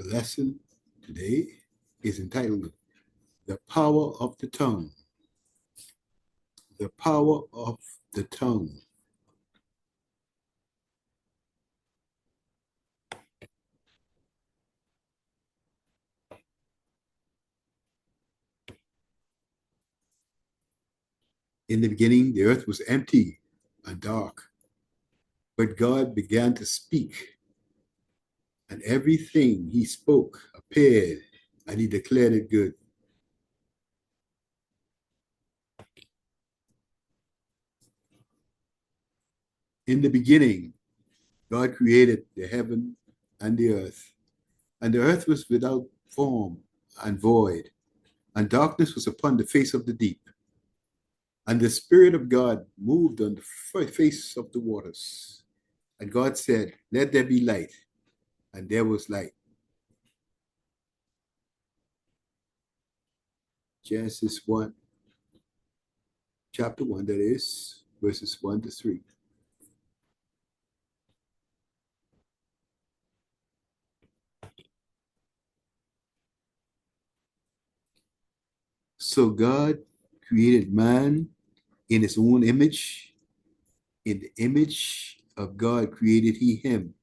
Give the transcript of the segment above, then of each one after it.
The lesson today is entitled The Power of the Tongue. The Power of the Tongue. In the beginning, the earth was empty and dark, but God began to speak, and everything he spoke appeared, and he declared it good. In the beginning, God created the heaven and the earth was without form and void, and darkness was upon the face of the deep. And the Spirit of God moved on the face of the waters. And God said, "Let there be light." And there was light. Genesis 1, chapter 1, that is, verses 1 to 3. So God created man in his own image. In the image of God created he him.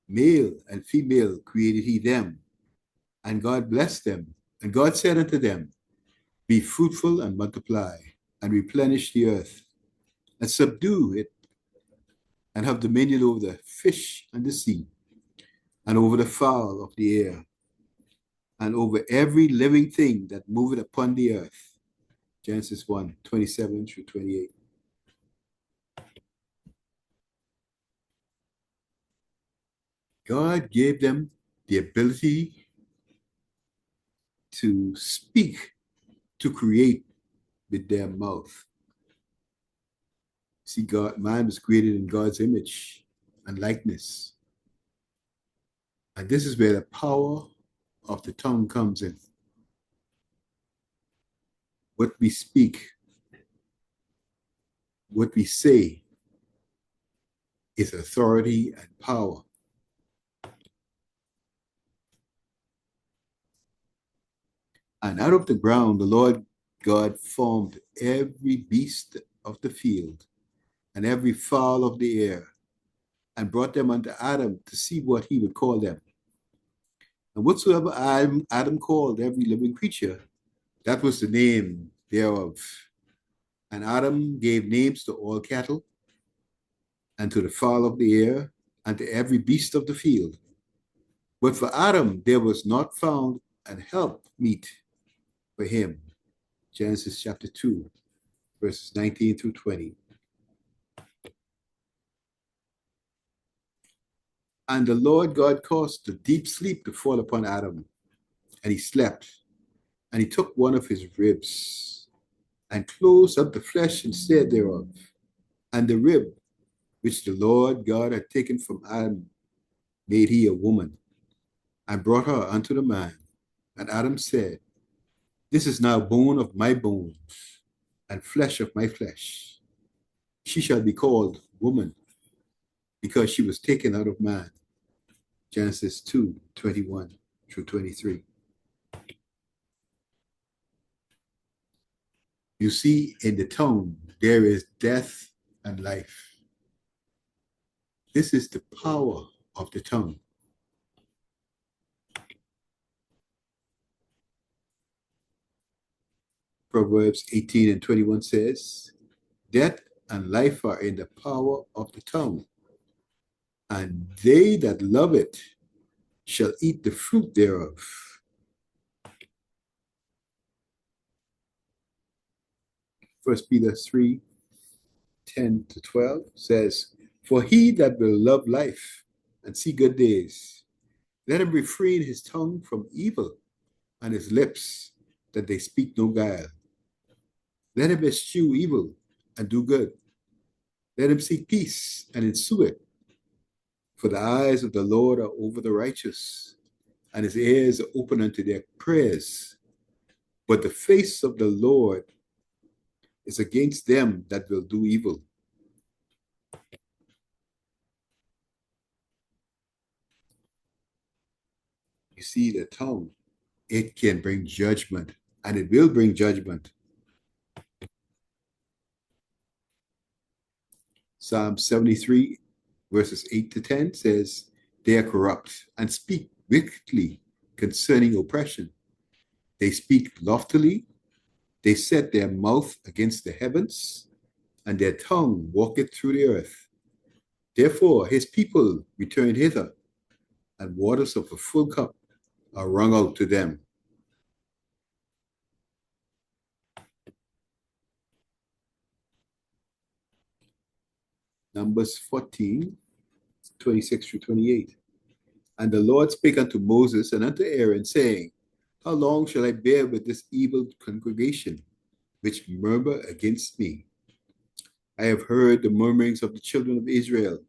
Male and female created he them. And God blessed them. And God said unto them, "Be fruitful and multiply, and replenish the earth, and subdue it, and have dominion over the fish and the sea, and over the fowl of the air, and over every living thing that moveth upon the earth." Genesis 1, 27 through 28. God gave them the ability to speak, to create with their mouth. See, man was created in God's image and likeness. And this is where the power of the tongue comes in. What we speak, what we say, is authority and power. And out of the ground, the Lord God formed every beast of the field and every fowl of the air, and brought them unto Adam to see what he would call them. And whatsoever Adam called every living creature, that was the name thereof. And Adam gave names to all cattle, and to the fowl of the air, and to every beast of the field. But for Adam there was not found an help meet for him. Genesis chapter 2, verses 19 through 20. And the Lord God caused a deep sleep to fall upon Adam, and he slept. And he took one of his ribs, and closed up the flesh instead thereof. And the rib which the Lord God had taken from Adam made he a woman, and brought her unto the man. And Adam said, "This is now bone of my bones, and flesh of my flesh. She shall be called woman, because she was taken out of man." Genesis 2, 21 through 23. You see, in the tongue, there is death and life. This is the power of the tongue. Proverbs 18 and 21 says, "Death and life are in the power of the tongue, and they that love it shall eat the fruit thereof." First Peter 3, 10 to 12 says, "For he that will love life and see good days, let him refrain his tongue from evil, and his lips that they speak no guile. Let him eschew evil and do good. Let him seek peace and ensue it. For the eyes of the Lord are over the righteous, and his ears are open unto their prayers. But the face of the Lord is against them that will do evil." You see, the tongue, it can bring judgment, and it will bring judgment. Psalm 73, verses 8 to 10 says, they are corrupt and speak wickedly concerning oppression. They speak loftily. They set their mouth against the heavens, and their tongue walketh through the earth. Therefore his people return hither, and waters of a full cup are wrung out to them. Numbers 14, 26 through 28. And the Lord spake unto Moses and unto Aaron, saying, how long shall I bear with this evil congregation, which murmur against me? I have heard the murmurings of the children of Israel,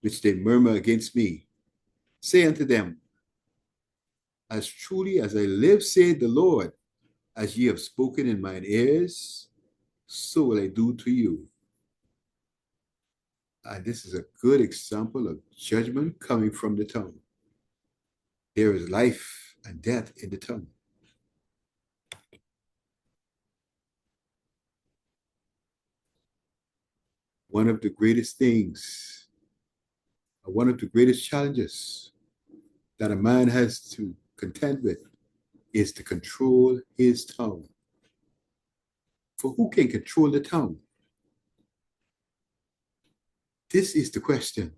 which they murmur against me. Say unto them, as truly as I live, saith the Lord, as ye have spoken in mine ears, so will I do to you. And this is a good example of judgment coming from the tongue. There is life and death in the tongue. One of the greatest things, one of the greatest challenges that a man has to contend with is to control his tongue. For who can control the tongue? This is the question.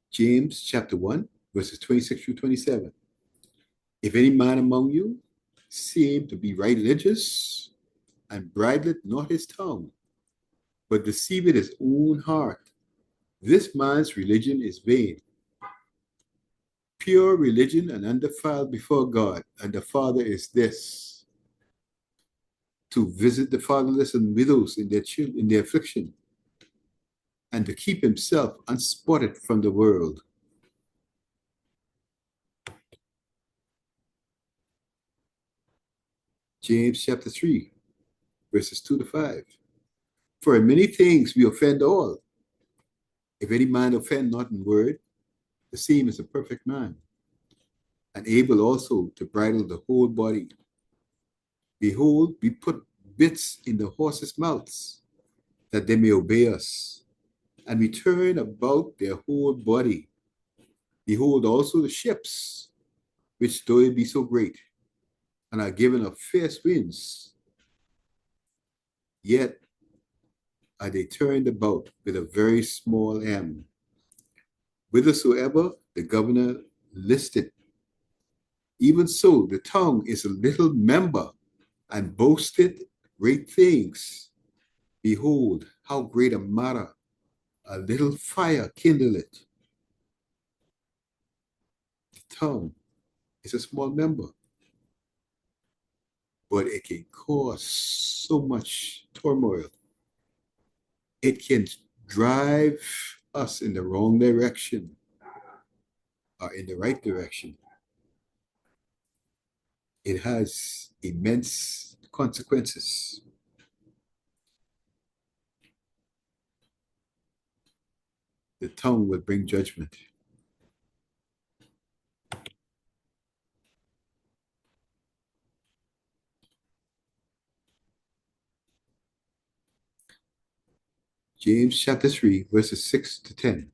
James chapter 1, verses 26 through 27. If any man among you seem to be right religious, and bridleth not his tongue, but deceiveth his own heart, this man's religion is vain. Pure religion and undefiled before God and the Father is this, to visit the fatherless and widows in their affliction, and to keep himself unspotted from the world. James chapter 3, verses 2 to 5. For in many things we offend all. If any man offend not in word, the same is a perfect man, and able also to bridle the whole body. Behold, we put bits in the horses' mouths, that they may obey us, and we turn about their whole body. Behold also the ships, which though it be so great, and are given of fierce winds, yet are they turned about with a very small m, whithersoever the governor listeth. Even so, the tongue is a little member, and boasteth great things. Behold, how great a matter a little fire kindleth. The tongue is a small member, but it can cause so much turmoil. It can drive us in the wrong direction or in the right direction. It has immense consequences. The tongue will bring judgment. James chapter 3, verses 6 to 10.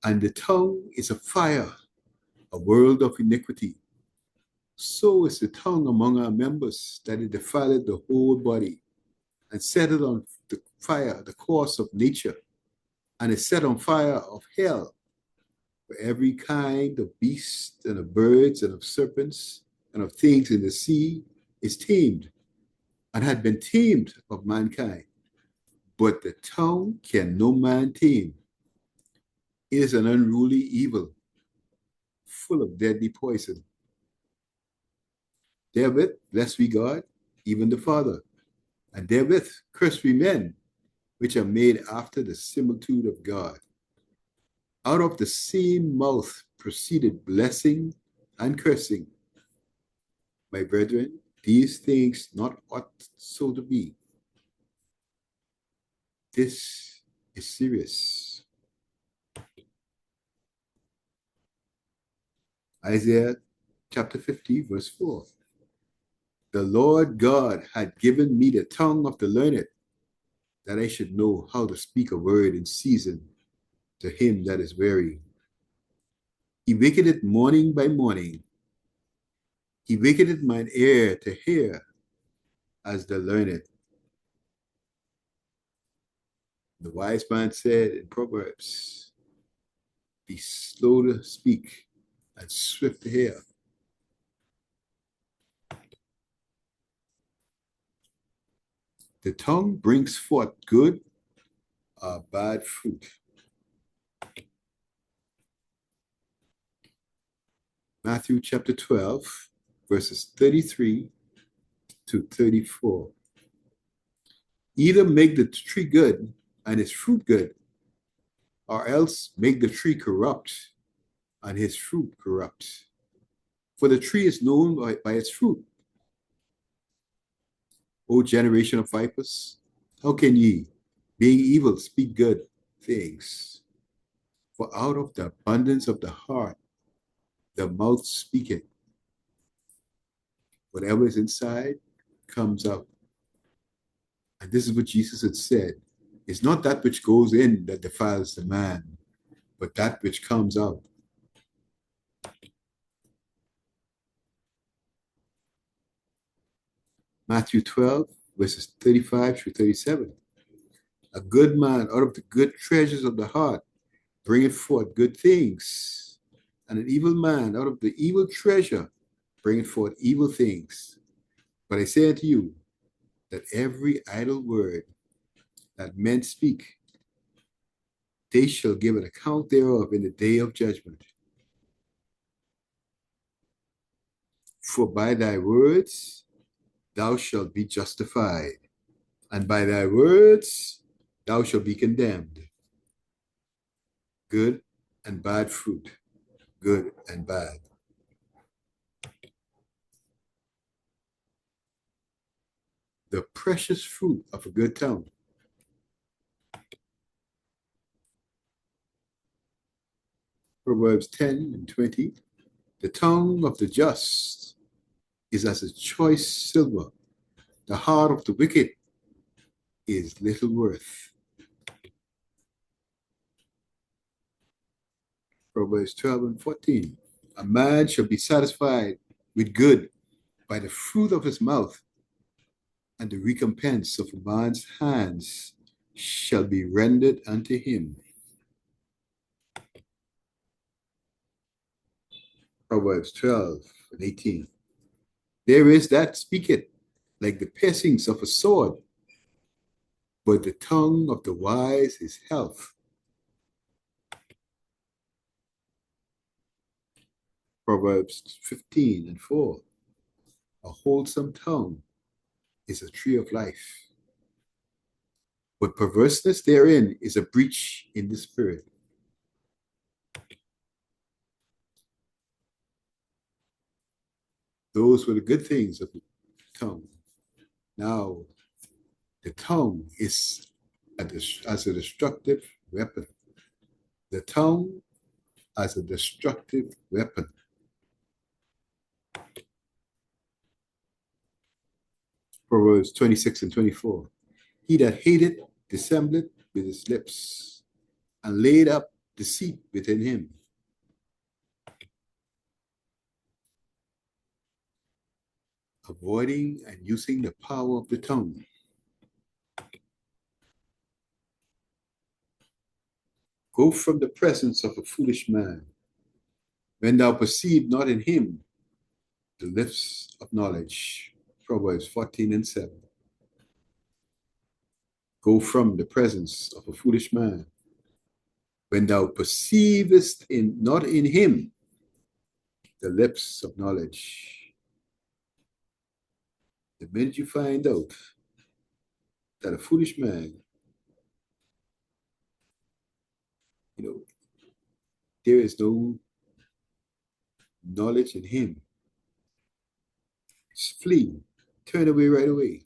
And the tongue is a fire, a world of iniquity. So is the tongue among our members, that it defileth the whole body, and setteth on the fire the course of nature, and is set on fire of hell, where every kind of beast, and of birds, and of serpents, and of things in the sea is tamed, and had been tamed of mankind. But the tongue can no man tame. It is an unruly evil, full of deadly poison. Therewith bless we God, even the Father, and therewith curse we men, which are made after the similitude of God. Out of the same mouth proceeded blessing and cursing. My brethren, these things not ought so to be. This is serious. Isaiah chapter 50, verse 4. The Lord God had given me the tongue of the learned, that I should know how to speak a word in season to him that is weary. He waketh it morning by morning. He waketh it mine ear to hear as the learned. The wise man said in Proverbs, be slow to speak and swift to hear. The tongue brings forth good or bad fruit. Matthew chapter 12, verses 33 to 34. Either make the tree good and its fruit good, or else make the tree corrupt and his fruit corrupt. For the tree is known by its fruit. O generation of vipers, how can ye, being evil, speak good things? For out of the abundance of the heart, the mouth speaketh. Whatever is inside comes out. And this is what Jesus had said. It's not that which goes in that defiles the man, but that which comes out. Matthew 12, verses 35 through 37. A good man out of the good treasures of the heart bringeth forth good things, and an evil man out of the evil treasure bringeth forth evil things. But I say unto you, that every idle word that men speak, they shall give an account thereof in the day of judgment. For by thy words thou shalt be justified, and by thy words thou shalt be condemned. Good and bad fruit, good and bad. The precious fruit of a good tongue. Proverbs 10 and 20. The tongue of the just is as a choice silver. The heart of the wicked is little worth. Proverbs 12 and 14. A man shall be satisfied with good by the fruit of his mouth, and the recompense of a man's hands shall be rendered unto him. Proverbs 12 and 18. There is that speaketh like the piercings of a sword, but the tongue of the wise is health. Proverbs 15 and 4. A wholesome tongue is a tree of life, but perverseness therein is a breach in the spirit. Those were the good things of the tongue. Now, the tongue is as a destructive weapon. The tongue as a destructive weapon. Proverbs 26 and 24. He that hateth dissembleth with his lips, and laid up deceit within him. Avoiding and using the power of the tongue. Go from the presence of a foolish man, when thou perceive not in him the lips of knowledge. Proverbs 14 and 7. Go from the presence of a foolish man, when thou perceivest not in him the lips of knowledge. The minute you find out that a foolish man, there is no knowledge in him, flee, turn away right away.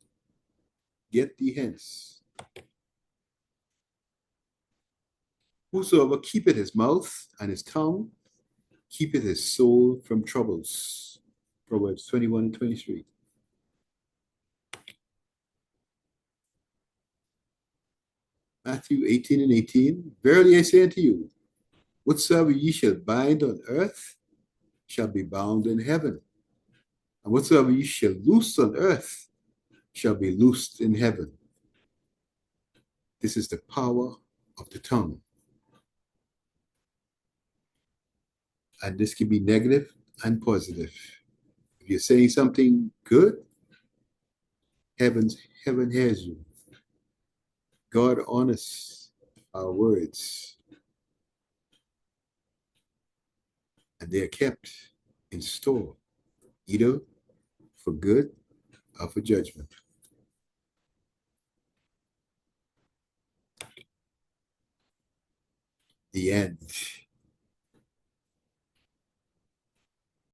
Get thee hence. Whosoever keepeth his mouth and his tongue, keepeth his soul from troubles. Proverbs 21 and 23. Matthew 18 and 18. Verily I say unto you, whatsoever ye shall bind on earth shall be bound in heaven, and whatsoever ye shall loose on earth shall be loosed in heaven. This is the power of the tongue. And this can be negative and positive. If you're saying something good, heaven hears you. God honors our words, and they are kept in store, either for good or for judgment. The end.